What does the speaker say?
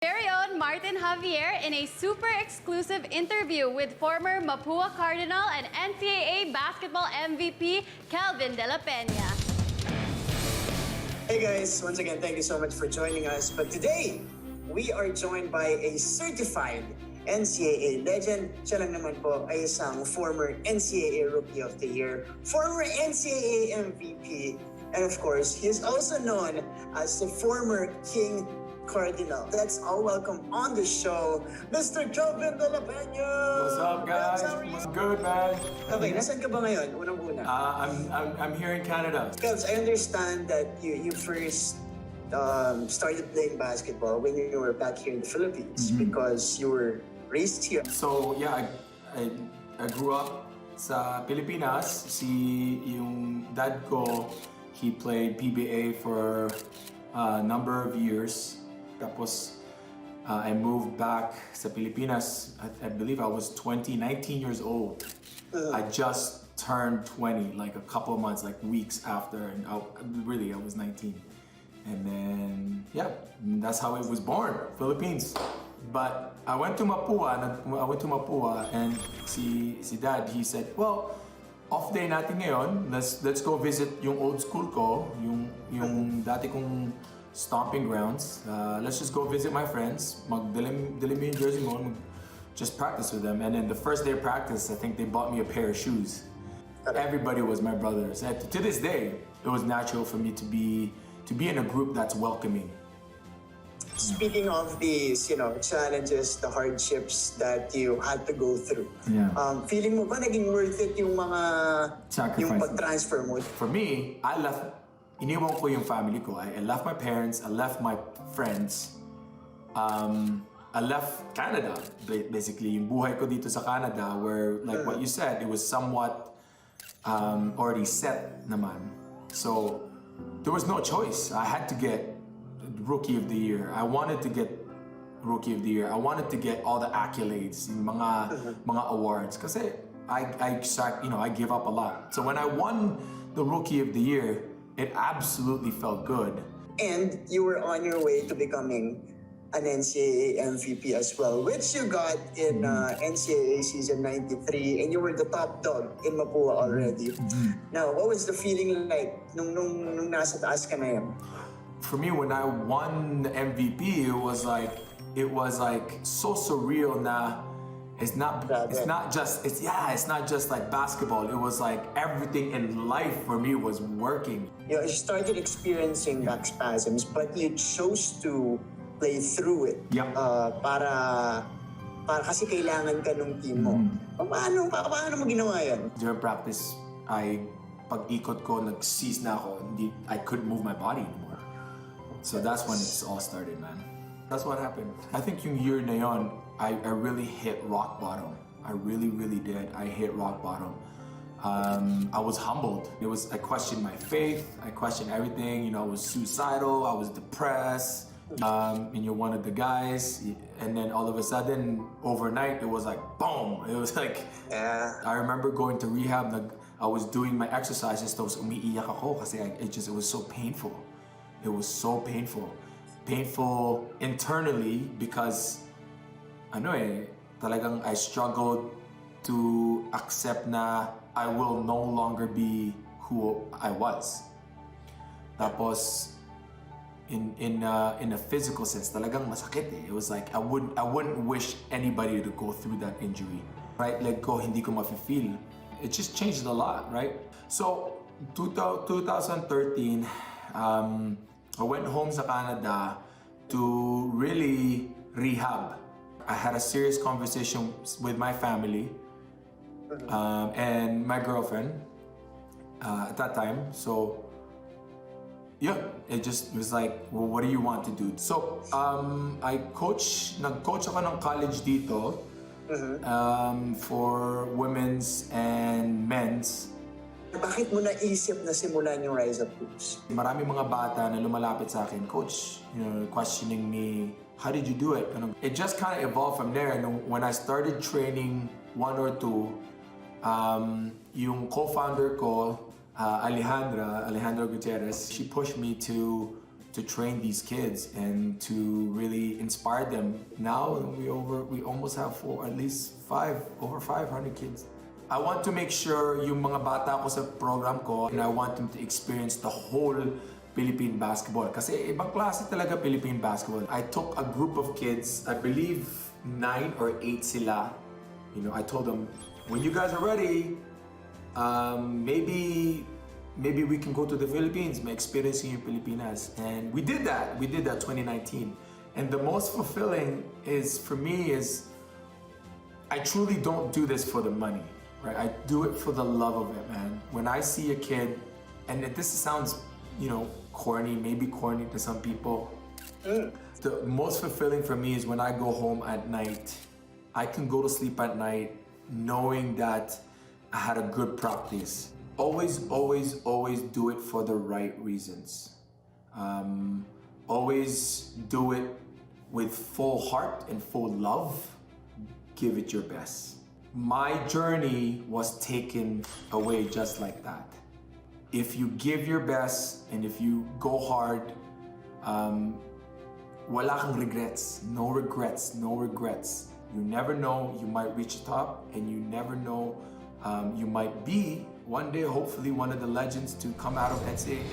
Very own Martin Javier in a super exclusive interview with former Mapúa Cardinal and NCAA basketball MVP Kelvin de la Peña. Hey guys, once again, thank you so much for joining us. But today, we are joined by a certified NCAA legend. Siya lang naman po ay isang former NCAA Rookie of the Year, former NCAA MVP, and of course, he is also known as the former King Cardinal. Let's all welcome on the show, Mr. Kelvin de la Peña! What's up, guys? What's good, man? Okay, nasan ka ba ngayon? Unang-una. I'm here in Canada. Kels, I understand that you first started playing basketball when you were back here in the Philippines because you were raised here. So yeah, I grew up sa Pilipinas. Yung dad ko, he played PBA for a number of years. Tapos I moved back sa Pilipinas. I believe I was 19 years old. I just turned 20, like a couple of months, like weeks after, and I was 19. And then, yeah, that's how it was born, Philippines. But I went to Mapúa, and si Dad, he said, well, off day natin ngayon, let's go visit yung old school ko, yung dati kong stomping grounds. Let's just go visit my friends, magdalim yung jersey mo, just practice with them. And then the first day of practice, I think they bought me a pair of shoes. Everybody was my brothers. And to this day, it was natural for me to be in a group that's welcoming. Speaking of these, challenges, the hardships that you had to go through, feeling mo ba naging worth it yung mga yung pag-transfer mo? For me, iniwan ko yung family ko. I left my parents, I left my friends, I left Canada, basically. Yung buhay ko dito sa Canada, where, like what you said, it was somewhat already set naman. So, there was no choice. I had to get Rookie of the Year. I wanted to get Rookie of the Year. I wanted to get all the accolades, mga awards. Kasi I give up a lot. So when I won the Rookie of the Year, it absolutely felt good. And you were on your way to becoming an NCAA MVP as well, which you got in NCAA season 93, and you were the top dog in Mapúa already. Now, what was the feeling like nung nasa taas ka na yan? For me, when I won the MVP, it was like so surreal. Na it's not just like basketball. It was like everything in life for me was working. You started experiencing back spasms, but you chose to play through it. Yeah. Para kasi kailangan ka nung team mo. Paano mo ginawa yan? During practice, pag-ikot ko, nag-seize na ako. I couldn't move my body anymore. So that's when it all started, man. That's what happened. I think yung year na yon, I really hit rock bottom. I really, really did. I hit rock bottom. I was humbled. I questioned my faith. I questioned everything. I was suicidal. I was depressed. And you're one of the guys. And then all of a sudden, overnight, it was like, boom. It was like, I remember going to rehab. I was doing my exercises. Tapos umiiyak ako kasi it was so painful. It was so painful. Painful internally because talagang I struggled to accept na I will no longer be who I was. Tapos in a physical sense, talagang masakit eh. It was like I wouldn't wish anybody to go through that injury. Right leg ko hindi ko mafe-feel. It just changed a lot, right? So 2013, I went home sa Canada to really rehab. I had a serious conversation with my family and my girlfriend at that time. So yeah, it just was like, well, what do you want to do? So nag-coach ako ng college dito for women's and men's. Bakit mo naisip na simulan yung Rise Up Hoops? Marami mga bata na lumalapit sa akin, Coach, questioning me, how did you do it? It just kind of evolved from there. And when I started training 1 or 2, yung co-founder ko, Alejandra Gutierrez, she pushed me to to train these kids and to really inspire them. Now we almost have over 500 kids. I want to make sure yung mga bata ko sa program ko, and I want them to experience the whole Philippine basketball. Kasi ibang klase talaga Philippine basketball. I took a group of kids, I believe 9 or 8 sila. You know, I told them, when you guys are ready, maybe we can go to the Philippines, may experience in Pilipinas. And we did that 2019. And the most fulfilling for me is, I truly don't do this for the money, right? I do it for the love of it, man. When I see a kid, and this sounds, maybe corny to some people. The most fulfilling for me is when I go home at night, I can go to sleep at night knowing that I had a good practice. Always, always, always do it for the right reasons. Always do it with full heart and full love. Give it your best. My journey was taken away just like that. If you give your best and if you go hard, wala kang regrets. No regrets, no regrets. You never know, you might reach the top, and you never know, you might be one day, hopefully, one of the legends to come out of NCAA.